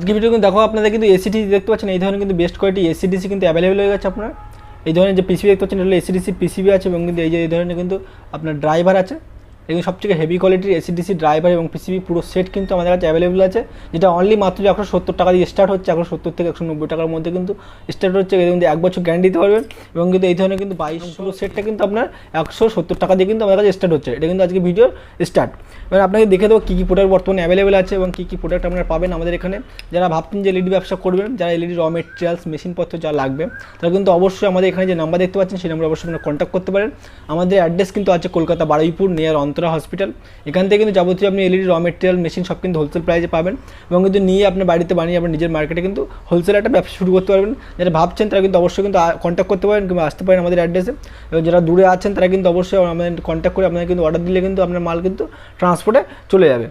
আজকে ভিডিও কিন্তু দেখো আপনাদের কিন্তু এসিডিসি দেখতে পাচ্ছেন, এই ধরনের কিন্তু বেস্ট কোয়ালিটি এসিডিসি কিন্তু অ্যাভেলেবেল হয়ে গেছে। আপনার এই ধরনের যে পিসিবি দেখতে পাচ্ছেন এটা হলো এসিডিসি পিসিবি আছে, এবং কিন্তু এই ধরনের কিন্তু আপনার ড্রাইভার আছে। এগুলো সবথেকে হেভি কোয়ালিটির এসিডিসি ড্রাইভার এবং পিসিবি পুরো সেট কিন্তু আমাদের কাছে অ্যাভেলেবেল আছে, যেটা অনলি মাত্র 170 টাকা দিয়ে স্টার্ট হচ্ছে। 170 থেকে 190 টাকার মধ্যে কিন্তু স্টার্ট হচ্ছে। এর কিন্তু 1 বছর গ্যারান্টি দিতে পারবেন, এবং কিন্তু এই ধরনের কিন্তু 22 পুরো সেটটা কিন্তু আপনার 170 টাকা দিয়ে কিন্তু আমাদের কাছে স্টার্ট হচ্ছে। এটা কিন্তু আজকে ভিডিওর স্টার্ট। এবার আপনাকে দেখে দেবো কী কী প্রোডাক্ট বর্তমানে অ্যাভেলেবেল আছে এবং কী কী প্রোডাক্ট আপনারা পাবেন আমাদের এখানে। যারা ভাবছেন যে এলইডি ব্যবসা করবেন, যারা এলইডি র মেটেরিয়ালস মেশিনপত্র যা লাগবে, তারা কিন্তু অবশ্যই আমাদের এখানে যে নাম্বার দেখতে পাচ্ছেন সেই নাম্বারে অবশ্যই আপনারা কন্ট্যাক্ট করতে পারেন। আমাদের অ্যাড্রেস কিন্তু আছে কলকাতা বারুইপুর নিয়ার অন্তরা হসপিটাল। এখান থেকে কিন্তু যাবতীয় আপনি এলইডি র মেটেরিয়াল মেশিন সব কিন্তু হোলসেল প্রাইসে পাবেন, এবং কিন্তু নিয়ে আপনার বাড়িতে বানিয়ে আপনার নিজের মার্কেটে কিন্তু হোলসেল একটা ব্যবসা শুরু করতে পারবেন। যারা ভাবছেন তারা কিন্তু অবশ্যই কিন্তু কন্ট্যাক্ট করতে পারেন কিংবা আসতে পারেন আমাদের অ্যাড্রেসে। এবং যারা দূরে আছেন তারা কিন্তু অবশ্যই আমাদের কন্ট্যাক্ট করে আপনাদের কিন্তু অর্ডার দিলে কিন্তু আপনার মাল কিন্তু ট্রান্সপোর্টে চলে যাবে।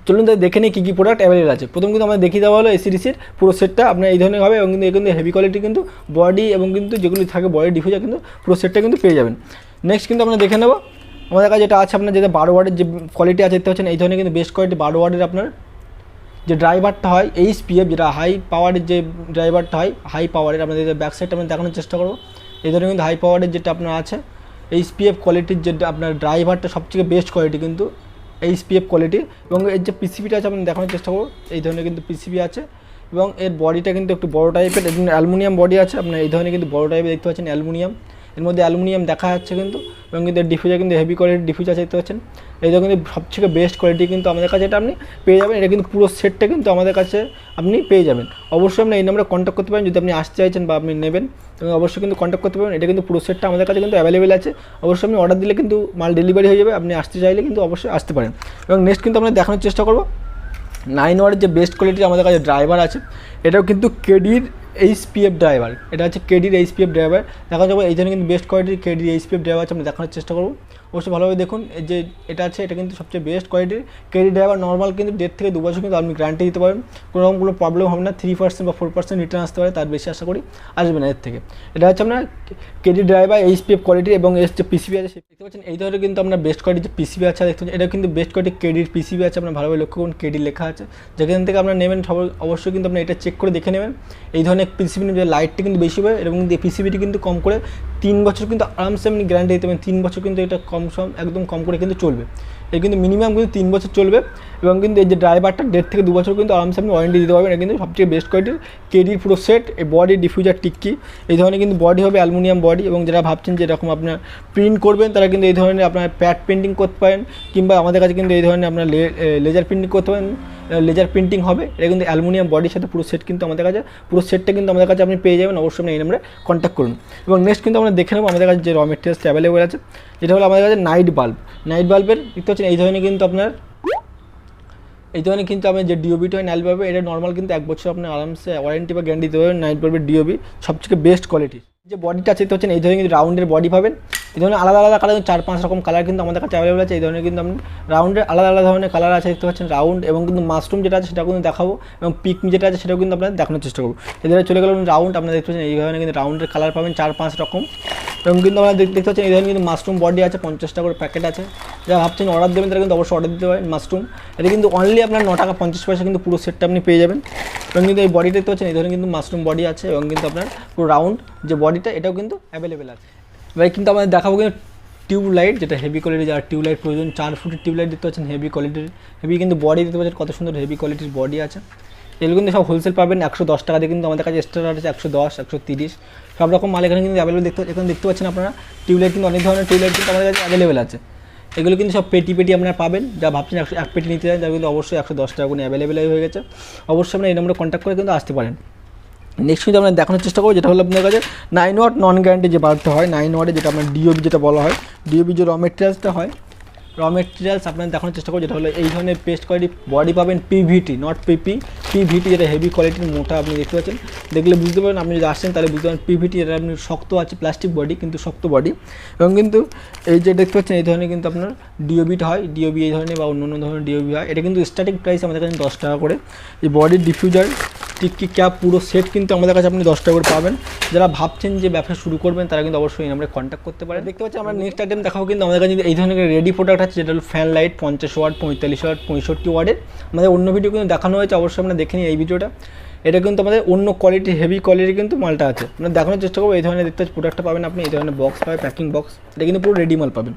চলুন তাই দেখে নিই কী কী প্রোডাক্ট অ্যাভেলেবল আছে। প্রথম কিন্তু আমাদের দেখিয়ে দেওয়া হলো এসিডিসির পুরো সেটটা আপনার এই ধরনের হবে, এবং কিন্তু কিন্তু হেভি কোয়ালিটি কিন্তু বডি এবং কিন্তু যেগুলি থাকে বডি ডিফিউজার কিন্তু পুরো সেটটা কিন্তু পেয়ে যাবেন। নেক্সট কিন্তু আমরা দেখে নেব আমাদের কাছে যেটা আছে আপনার, যেটা 12 ওয়াটের যে কোয়ালিটি আছে দেখতে পাচ্ছেন। এই ধরনের কিন্তু বেস্ট কোয়ালিটি 12 ওয়াটের আপনার যে ড্রাইভারটা হয় এইচপিএফ, যেটা হাই পাওয়ারের যে ড্রাইভারটা হয় হাই পাওয়ারের, আপনাদের ব্যাক সাইডটা আমরা দেখানোর চেষ্টা করবো। এই ধরনের কিন্তু হাই পাওয়ারের যেটা আপনার আছে এইচপিএফ কোয়ালিটির যে আপনার ড্রাইভারটা সবথেকে বেস্ট কোয়ালিটি কিন্তু এইচপিএফ কোয়ালিটি, এবং এর যে পিসিবিটা আছে আমরা দেখানোর চেষ্টা করবো। এই ধরনের কিন্তু পিসিবি আছে, এবং এর বডিটা কিন্তু একটু বড় টাইপের, এর জন্য অ্যালুমিনিয়াম বডি আছে। আপনার এই ধরনের কিন্তু বড় টাইপের দেখতে পাচ্ছেন অ্যালুমিনিয়াম, এর মধ্যে অ্যালুমিনিয়াম দেখা যাচ্ছে কিন্তু, এবং কিন্তু ডিফিউজার কিন্তু হেভি কোয়ালিটির ডিফিউজার দেখতে পাচ্ছেন। এইটা কিন্তু সবথেকে বেস্ট কোয়ালিটি কিন্তু আমাদের কাছে এটা আপনি পেয়ে যাবেন। এটা কিন্তু পুরো সেটটা কিন্তু আমাদের কাছে আপনি পেয়ে যাবেন। অবশ্যই আপনি এই নম্বরে কন্ট্যাক্ট করতে পারেন যদি আপনি আসতে চাইছেন বা আপনি নেবেন, এবং অবশ্যই কিন্তু কন্ট্যাক্ট করতে পারেন। এটা কিন্তু পুরো সেটটা আমাদের কাছে কিন্তু অ্যাভেলেবেল আছে। অবশ্যই আপনি অর্ডার দিলে কিন্তু মাল ডেলিভারি হয়ে যাবে, আপনি আসতে চাইলে কিন্তু অবশ্যই আসতে পারেন। এবং নেক্সট কিন্তু আমরা দেখানোর চেষ্টা করবো 9 ওয়াটের যে বেস্ট কোয়ালিটির আমাদের কাছে ড্রাইভার আছে। এটাও কিন্তু কেডির এইচপিএফ ড্রাইভার, এটা হচ্ছে কেডির এইচপিএফ ড্রাইভার দেখা যাবে। এই জন্য কিন্তু বেস্ট কোয়ালিটির কেডির এইচপিএফ ড্রাইভার আছে, আমরা দেখানোর চেষ্টা করবো। অবশ্যই ভালোভাবে দেখুন। এই যে এটা আছে এটা কিন্তু সবচেয়ে বেস্ট কোয়ালিটির কেডি ড্রাইভার। নর্মাল কিন্তু 1.5 থেকে 2 বছর কিন্তু আপনি গ্যারান্টি দিতে পারেন, কোনো প্রবলেম হবে না। 3% বা 4% রিটার্ন আসতে পারে, তার বেশি আশা করি আসবে না এর থেকে। এটা হচ্ছে আপনার কেডি ড্রাইভার এইচপিএফ কোয়ালিটি, এবং এর যে পিসিবি আছে সেটা দেখতে পাচ্ছেন। এই ধরনের কিন্তু আপনার বেস্ট কোয়ালিটির যে পিসিবি আছে দেখতে পাচ্ছেন, এটা কিন্তু বেস্ট কোয়ালিটির কেডির পিসিবি আছে। আপনার ভালোভাবে লক্ষ্য করুন কেডি লেখা আছে। যেখান থেকে আপনারা নেবেন অবশ্যই কিন্তু আপনি এটা চেক করে দেখে নেবেন। এই ধরনের পিসিবি যে লাইটটি কিন্তু বেশি হবে, এবং এই পিসিবিটি কিন্তু কম করে 3 বছর কিন্তু আরামসে আপনি গ্যারান্টি দিতে পারেন। 3 বছর কিন্তু এটা একদম কম করে কিন্তু চলবে। এর কিন্তু মিনিমাম কিন্তু 3 বছর চলবে, এবং কিন্তু এই যে ড্রাইভারটা 1.5 থেকে 2 বছর কিন্তু আরামসে আপনি ওয়ারেন্টি দিতে পারবেন। এটা কিন্তু সবচেয়ে বেস্ট কোয়ালিটির কেডির পুরো সেট। এই বডি ডিফিউজার টিক্কি এই ধরনের কিন্তু বডি হবে অ্যালুমিনিয়াম বডি, এবং যারা ভাবছেন যে এরকম আপনার প্রিন্ট করবেন তারা কিন্তু এই ধরনের আপনার প্যাড প্রিন্টিং করতে পারেন, কিংবা আমাদের কাছে কিন্তু এই ধরনের আপনার লেজার প্রিন্টিং করতে পারেন, লেজার প্রিন্টিং হবে। এটা কিন্তু অ্যালুমিনিয়াম বডির সাথে পুরো সেট কিন্তু আমাদের কাছে, পুরো সেটটা কিন্তু আমাদের কাছে আপনি পেয়ে যাবেন। অবশ্যই আপনি এই নম্বরে কন্ট্যাক্ট করুন। এবং নেক্সট কিন্তু আমরা দেখে নেবো আমাদের কাছে যে র মেটেরিয়ালস অ্যাভেলেবল আছে, যেটা হলো আমাদের কাছে নাইট বাল্বের দেখতে পাচ্ছেন। এই ধরনের কিন্তু আপনার এই ধরনের কিন্তু আপনি যে ডিওবিটা হয় নাইট বাল্বের, এটা নর্মাল কিন্তু 1 বছর আপনি আরামসে ওয়ারেন্টি বা গ্যারান্টি দিতে পারবেন। নাইট বাল্বের ডিওবি সবথেকে বেস্ট কোয়ালিটি। যে বডিটা আছে দেখতে পাচ্ছেন, এই ধরনের কিন্তু রাউন্ডের বডি পাবেন। এই ধরনের আলাদা আলাদা কালার 4-5 রকম কালার কিন্তু আমাদের কাছে অ্যাভেলেবল আছে। এই ধরনের কিন্তু আপনি রাউন্ডের আলাদা আলাদা ধরনের কালার আছে দেখতে পাচ্ছেন রাউন্ড, এবং কিন্তু মাশরুম যেটা আছে সেটাও কিন্তু দেখাবো, এবং পিকমি যেটা আছে সেটাও কিন্তু আপনাদের দেখানোর চেষ্টা করবো। এদের চলে গেল রাউন্ড, আপনারা দেখতে পাচ্ছেন এই ধরনের কিন্তু রাউন্ডের কালার পাবেন 4-5 রকম। এবং কিন্তু আমরা দেখতে পাচ্ছেন এই ধরনের কিন্তু মাশরুম বডি আছে, 50 টাকা করে প্যাকেট আছে। যারা ভাবছেন অর্ডার দেবেন তারা কিন্তু অবশ্যই অর্ডার দিতে পারেন মাশরুম। এটা কিন্তু অনলি আপনার 9 টাকা 50 পয়সা কিন্তু পুরো সেটটা আপনি পেয়ে যাবেন। এবং কিন্তু এই বডিটা দেখতে পাচ্ছেন এই ধরনের কিন্তু মাশরুম বডি আছে, এবং কিন্তু আপনার পুরো রাউন্ড যে বডিটা এটাও কিন্তু অ্যাভেলেবেল আছে। এবার কিন্তু আমাদের দেখাবো কিন্তু টিউবলাইট, যেটা হেভি কোয়ালিটির, যারা টিউবলাইট প্রয়োজন 4 ফুটের টিউবলাইট দেখতে পাচ্ছেন হেভি কোয়ালিটির। হেভি কিন্তু বডি দেখতে পাচ্ছেন কত সুন্দর হেভি কোয়ালিটির বডি আছে। এগুলো কিন্তু সব হোলসেল পাবেন 110 টাকা দিয়ে, কিন্তু আমাদের কাছে স্টার্ট আছে 110, 130 সব রকম মাল এখানে কিন্তু অ্যাভেলেবেল। এখানে দেখতে পাচ্ছেন আপনারা টিউবলাইট কিন্তু অনেক ধরনের টিউবলাইট কিন্তু আমাদের কাছে অ্যাভেলেবেল আছে। এগুলো কিন্তু সব পেটি আপনারা পাবেন। যা ভাবছেন 1 পেটি নিতে চান তারা কিন্তু অবশ্যই 110 টাকা করে অ্যাভেলেবেল হয়ে গেছে। অবশ্যই আপনারা এই নম্বরে কন্ট্যাক্ট করে কিন্তু আসতে পারেন। নেক্সট কিন্তু আমরা দেখানোর চেষ্টা করবো যেটা হলো আপনার কাছে 9 ওয়াট নন গ্যারান্টি যে বাল্বটা হয়, 9 ওয়াটে যেটা আপনার ডিওবি যেটা বলা হয়, ডিওবি যে র মেটেরিয়ালসটা হয়, র মেটেরিয়ালস আপনার দেখানোর চেষ্টা করবো যেটা হলো এই ধরনের পেস্ট কোয়ালিটি বডি পাবেন পিভিটি, নট পিভিটি যেটা হেভি কোয়ালিটির মোটা আপনি দেখতে পাচ্ছেন। দেখলে বুঝতে পারেন, আপনি যদি আসছেন তাহলে বুঝতে পারেন পিভিটি এটা আপনি শক্ত আছে, প্লাস্টিক বডি কিন্তু শক্ত বডি। এবং কিন্তু এই যে দেখতে পাচ্ছেন এই ধরনের কিন্তু আপনার ডিওবিটা হয়, ডিওবি এই ধরনের বা অন্য অন্য ধরনের ডিওবি হয়। এটা কিন্তু স্টার্টিং প্রাইস আমাদের কাছে 10 টাকা করে। এই বডির ডিফিউজার টিক্কি ক্যাপ পুরো সেট কিন্তু আমাদের কাছে আপনি 10 টাকা করে পাবেন। যারা ভাবছেন যে ব্যবসা শুরু করবেন তারা কিন্তু অবশ্যই এই নাম্বারে কন্ট্যাক্ট করতে পারেন। দেখতে পাচ্ছি আমরা নেক্সট আইটেম দেখাবো কিন্তু আমাদের কাছে এই ধরনের রেডি প্রোডাক্ট আছে, যেটা হলো ফ্যান লাইট 50 ওয়াট, 45 ওয়াট, 65 ওয়াটের। আমাদের অন্য ভিডিও কিন্তু দেখানো হয়েছে, অবশ্যই আমরা দেখে নিই এই ভিডিওটা। এটা কিন্তু আমাদের অন্য কোয়ালিটি, হেভি কোয়ালিটি কিন্তু মালটা আছে। আমরা দেখানোর চেষ্টা করবো। এই ধরনের দেখতে প্রোডাক্টটা পাবেন আপনি, এই ধরনের বক্স পাবেন, প্যাকিং বক্স। এটা কিন্তু পুরো রেডি মাল পাবেন।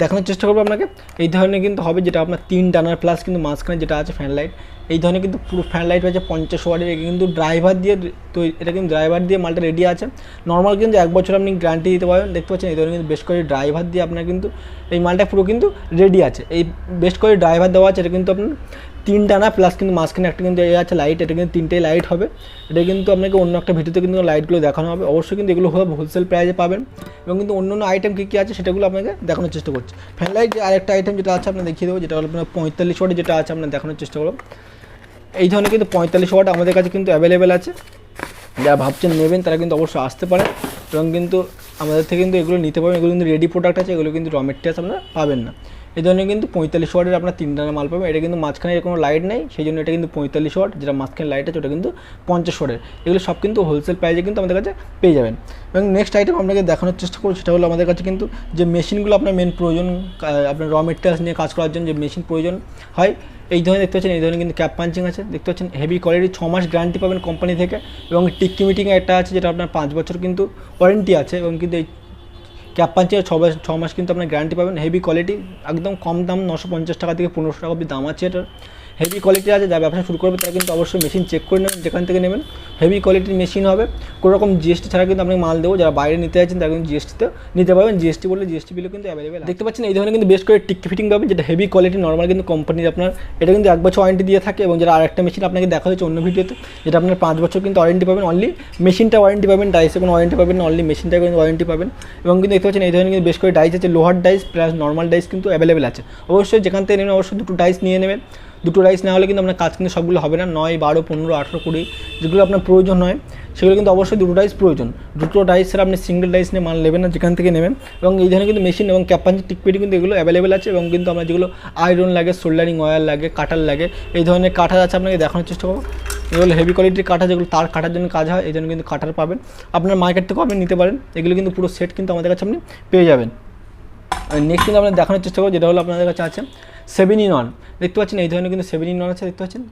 দেখানোর চেষ্টা করবো আপনাকে। এই ধরনের কিন্তু হবে, যেটা আপনার 3 ডানার প্লাস কিন্তু মাঝখানে যেটা আছে ফ্যান লাইট। এই ধরনের কিন্তু পুরো ফ্যান লাইট হচ্ছে 50 ওয়াটের। কিন্তু ড্রাইভার দিয়ে এটা কিন্তু ড্রাইভার দিয়ে মালটা রেডি আছে। নর্মাল কিন্তু 1 বছর আপনি গ্যারান্টি দিতে পারবেন। দেখতে পাচ্ছেন এই ধরনের কিন্তু বেশ করে ড্রাইভার দিয়ে আপনার কিন্তু এই মালটা পুরো কিন্তু রেডি আছে। এই বেশ করে ড্রাইভার দেওয়া আছে। এটা কিন্তু আপনার 3 ডানা প্লাস কিন্তু মাঝখানে একটা কিন্তু এই আছে লাইট। এটা কিন্তু 3টেই লাইট হবে। এটা কিন্তু আপনাকে অন্য একটা ভিডিওতে কিন্তু লাইটগুলো দেখানো হবে। অবশ্যই কিন্তু এগুলো হোলসেল প্রাইসে পাবেন। এবং কিন্তু অন্য আইটেম কী আছে সেটাগুলো আপনাকে দেখানোর চেষ্টা করছি। ফ্যান লাইট আরেকটা আইটেম যেটা আছে আপনার দেখিয়ে দেবো, যেটা হলো আপনার 45 ওয়াটের যেটা আছে আপনার দেখানোর চেষ্টা করব। এই ধরনের কিন্তু 45 ওয়াট আমাদের কাছে কিন্তু অ্যাভেলেবেল আছে। যারা ভাবছেন নেবেন তারা কিন্তু অবশ্যই আসতে পারেন এবং কিন্তু আমাদের থেকে কিন্তু এগুলো নিতে পারবেন। এগুলো কিন্তু রেডি প্রোডাক্ট আছে, এগুলো কিন্তু র মেটেরিয়ালস আপনারা পাবেন না। এই ধরনের কিন্তু 45 ওয়াটের আপনার 3 ডানা মাল পাবেন। এটা কিন্তু মাঝখানে কোনো লাইট নেই, সেই জন্য এটা কিন্তু 45 ওয়াট। যেটা মাঝখানে লাইট আছে ওটা কিন্তু 50 ওয়াটের। এগুলো সব কিন্তু হোলসেল প্রাইসে কিন্তু আমাদের কাছে পেয়ে যাবেন। এবং নেক্সট আইটেম আপনাকে দেখানোর চেষ্টা করব, সেটা হলো আমাদের কাছে কিন্তু যে মেশিনগুলো আপনার মেন প্রয়োজন, আপনার র মেটেরিয়ালস নিয়ে কাজ করার জন্য যে মেশিন প্রয়োজন হয়, এই ধরনের দেখতে পাচ্ছেন। এই ধরনের কিন্তু ক্যাপ পাঞ্চিং আছে, দেখতে পাচ্ছেন হেভি কোয়ালিটি, 6 মাস গ্যারান্টি পাবেন কোম্পানি থেকে। এবং টিক্কি মিটিংয়ে একটা আছে যেটা আপনার 5 বছর কিন্তু ওয়ারেন্টি আছে। এবং কিন্তু এই ক্যাপ পাঞ্চিংয়ে 6 মাস কিন্তু আপনার গ্যারান্টি পাবেন। হেভি কোয়ালিটি, একদম কম দাম, 950 টাকা থেকে 1500 টাকা অবধি দাম আছে এটার। হেভি কোয়ালিটি আছে। যা ব্যবসা শুরু করবে তারা কিন্তু অবশ্যই মেশিন চেক করে নেবেন যেখান থেকে নেবেন। হেভি কোয়ালিটির মেশিন হবে, কোনো রকম জিএসটি ছাড়া কিন্তু আপনাকে মাল দেবো। যারা বাইরে নিতে চাইছেন তারা কিন্তু জিএসটিতে নিতে পারবেন। জিএসটি বললে জিএসটি বিলও কিন্তু অ্যাভেলেবেল। দেখতে পাচ্ছেন এই ধরনের কিন্তু বেশ করে টিক্কি ফিটিং পাবেন, যেটা হেভি কোয়ালিটি নর্মাল কিন্তু কোম্পানির আপনার। এটা কিন্তু 1 বছর ওয়ারেন্টি দিয়ে থাকে। এবং যারা আরেকটা মেশিন আপনাকে দেখা হয়েছে অন্য ভিডিওতে, যেটা আপনার 5 বছর কিন্তু ওয়ারেন্টি পাবেন। অনলি মেশিনটা ওয়ারেন্টি পাবেন, ডাইসে কোনো ওয়ারেন্টি পাবেন না, অনলি মেশিনটা কিন্তু ওয়ারেন্টি পাবেন। এবং কিন্তু দেখতে পাচ্ছেন এই ধরনের কিন্তু বেশ করে ডাইস আছে, লোহার ডাইস প্লাস নর্মাল ডাইস কিন্তু অ্যাভেলেবেল আছে। অবশ্যই যেখান থেকে নেবেন অবশ্যই 2টো ডাইস নিয়ে নেবেন। 2টো ডাইস না হলে কিন্তু আপনার কাজ কিন্তু সবগুলো হবে না। 9, 12, 15, 18, 20 যেগুলো আপনার প্রয়োজন হয় সেগুলো কিন্তু অবশ্যই 2টো ডাইস প্রয়োজন। 2টো ডাইস ছাড়া আপনি সিঙ্গেল ডাইস নিয়ে মাল নেবেন না, যেখান থেকে নেবেন। এবং এই ধরনের কিন্তু মেশিন এবং ক্যাপ পাঞ্চিং টিক পেটি কিন্তু এগুলো অ্যাভেলেবেল আছে। এবং কিন্তু আমরা যেগুলো আয়রন লাগে, সোল্ডারিং ওয়্যার লাগে, কাটার লাগে, এই ধরনের কাটার আছে আপনাকে দেখানোর চেষ্টা করবো। এগুলো হেভি কোয়ালিটির কাটা, যেগুলো তার কাটার জন্য কাজ হয়, এই জন্য কিন্তু কাটার পাবেন। আপনার মার্কেট থেকেও আপনি নিতে পারেন। এগুলো কিন্তু পুরো সেট কিন্তু আমাদের কাছে আপনি পেয়ে যাবেন। নেক্সট কিন্তু আপনার দেখানোর চেষ্টা করবো, যেটা হলো আপনাদের কাছে আছে 7-in-1। দেখতে পাচ্ছেন এই ধরনের কিন্তু 7-in-1 আছে, দেখতে পাচ্ছেন।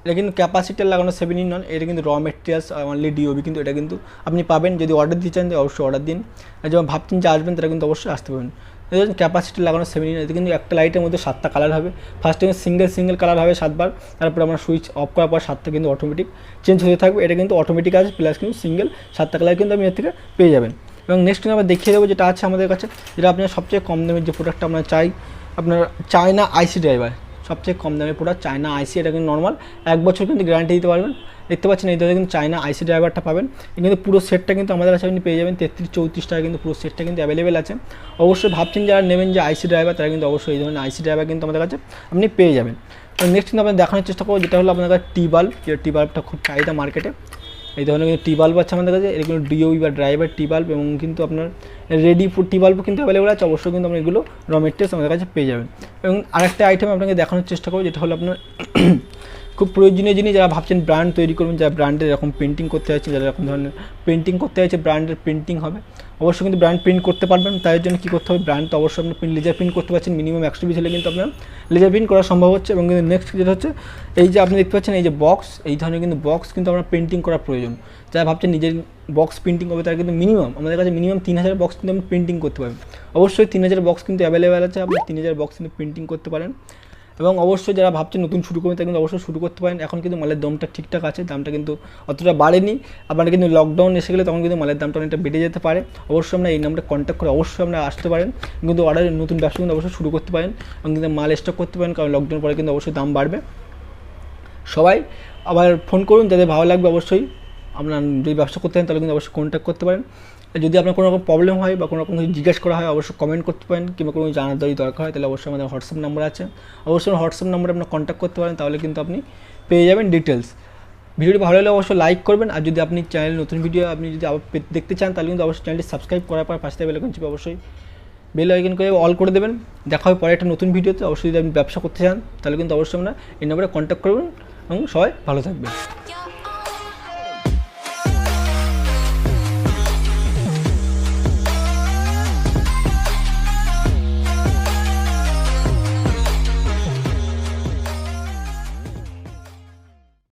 এটা কিন্তু ক্যাপাসিটার লাগানো 7-in-1। এটা কিন্তু র মেটেরিয়ালস অনলি ডিওবি কিন্তু এটা কিন্তু আপনি পাবেন। যদি অর্ডার দিতে চান অবশ্যই অর্ডার দিন। আর যখন ভাবছেন যে আসবেন তারা কিন্তু অবশ্যই আসতে পারবেন। দেখুন ক্যাপাসিটার লাগানো 7-in-1। এটা কিন্তু একটা লাইটের মধ্যে 7টা কালার হবে। ফার্স্টে সিঙ্গেল কালার হবে 7বার। তারপরে আমরা সুইচ অফ করার পর 7টা কিন্তু অটোমেটিক চেঞ্জ হতে থাকবে। এটা কিন্তু অটোমেটিক আছে প্লাস কিন্তু সিঙ্গেল 7টা কালার কিন্তু আপনি এর থেকে পেয়ে যাবেন। এবং নেক্সট কিন্তু আমরা দেখিয়ে দেবো যেটা আছে আমাদের কাছে, যেটা আপনার সবচেয়ে কম দামের যে প্রোডাক্টটা আমরা চাই, আপনার চায়না আইসি ড্রাইভার। সবচেয়ে কম দামের প্রোডাক্ট চায়না আইসি। এটা কিন্তু নর্মাল 1 বছর কিন্তু গ্যারান্টি দিতে পারবেন। দেখতে পাচ্ছেন এই ধরনের কিন্তু চায়না আইসি ড্রাইভারটা পাবেন। কিন্তু পুরো সেটটা কিন্তু আমাদের কাছে আপনি পেয়ে যাবেন 33-34 টাকা কিন্তু পুরো সেটটা কিন্তু অ্যাভেলেবেল আছে। অবশ্যই ভাবছেন যারা নেবেন যে আইসি ড্রাইভার, তারা কিন্তু অবশ্যই এই ধরনের আইসি ড্রাইভার কিন্তু আমাদের কাছে আপনি পেয়ে যাবেন। নেক্সট কিন্তু আপনার দেখানোর চেষ্টা করবো, যেটা হলো আপনার কাছে টি বাল্ব। যেটা টি বাল্বটা খুব চাহিদা মার্কেটে। এই ধরনের কিন্তু টি বাল্ব আছে আমাদের কাছে। এগুলো ডিওবি বা ড্রাইভার টি বাল্ব। এবং কিন্তু আপনার রেডি টি বাল্বও কিন্তু অ্যাভেলেবেল আছে। অবশ্যই কিন্তু আপনি এগুলো র মেটেরিয়ালস আমাদের কাছে পেয়ে যাবেন। এবং আরেকটা আইটেম আপনাকে দেখানোর চেষ্টা করবো, যেটা হলো আপনার খুব প্রয়োজনীয় জিনিস। যারা ভাবছেন ব্র্যান্ড তৈরি করবেন, যারা ব্র্যান্ডের এরকম পেন্টিং করতে চাইছেন, যারা এরকম ধরনের পেন্টিং করতে চাইছে, ব্র্যান্ডের পেন্টিং হবে, অবশ্যই কিন্তু ব্র্যান্ড প্রিন্ট করতে পারবেন। তার জন্য কী করতে হবে, ব্র্যান্ড তো অবশ্যই আপনি লেজার প্রিন্ট করতে পারছেন। মিনিমাম 100 পিস হলে কিন্তু আপনার লেজার প্রিন্ট করা সম্ভব হচ্ছে। এবং কিন্তু নেক্সট যেটা হচ্ছে, এই যে আপনি দেখতে পাচ্ছেন এই যে বক্স, এই ধরনের কিন্তু বক্স কিন্তু আপনার পেন্টিং করা প্রয়োজন। যারা ভাবছেন নিজের বক্স প্রিন্টিং হবে, তারা কিন্তু আমাদের কাছে মিনিমাম 3000 বক্স কিন্তু আপনি প্রিন্টিং করতে পারবেন। অবশ্যই 3000 বক্স কিন্তু অ্যাভেলেবেল আছে। আপনি 3000 বক্স কিন্তু প্রিন্টিং করতে পারেন। এবং অবশ্যই যারা ভাবছেন নতুন শুরু করবেন তারা কিন্তু অবশ্যই শুরু করতে পারেন। এখন কিন্তু মালের দামটা ঠিকঠাক আছে, দামটা কিন্তু অতটা বাড়েনি। আপনারা কিন্তু লকডাউন এসে গেলে তখন কিন্তু মালের দামটা অনেকটা বেড়ে যেতে পারে। অবশ্যই আপনারা এই নাম্বারে কন্ট্যাক্ট করে অবশ্যই আপনারা আসতে পারেন। কিন্তু অর্ডারের নতুন ব্যবসা কিন্তু অবশ্যই শুরু করতে পারেন এবং কিন্তু মাল স্টক করতে পারেন, কারণ লকডাউন পরে কিন্তু অবশ্যই দাম বাড়বে। সবাই আবার ফোন করুন, যাদের ভালো লাগবে। অবশ্যই আপনার যদি ব্যবসা করতে চান তাহলে কিন্তু অবশ্যই কন্ট্যাক্ট করতে পারেন। যদি আপনার কোনো রকম প্রবলেম হয় বা কোনো রকম কিছু জিজ্ঞেস করা হয় অবশ্যই কমেন্ট করতে পারেন, কিংবা কোনো জানার দরকার হয় তাহলে অবশ্যই আমাদের হোয়াটসঅ্যাপ নাম্বার আছে। অবশ্যই হোয়াটসঅ্যাপ নাম্বারে আপনার কন্ট্যাক্ট করতে পারেন, তাহলে কিন্তু আপনি পেয়ে যাবেন ডিটেলস। ভিডিওটি ভালো লাগলে অবশ্যই লাইক করবেন। আর যদি আপনি চ্যানেল নতুন ভিডিও আপনি যদি আবার দেখতে চান তাহলে কিন্তু অবশ্যই চ্যানেলটি সাবস্ক্রাইব করার পর পাশে বেল আইকন চিপে অবশ্যই বেল আইকন করে অল করে দেবেন। দেখা হবে পরে একটা নতুন ভিডিওতে। অবশ্যই যদি আপনি ব্যবসা করতে চান তাহলে কিন্তু অবশ্যই আপনারা এই নম্বরে কন্ট্যাক্ট করবেন এবং সবাই ভালো থাকবেন।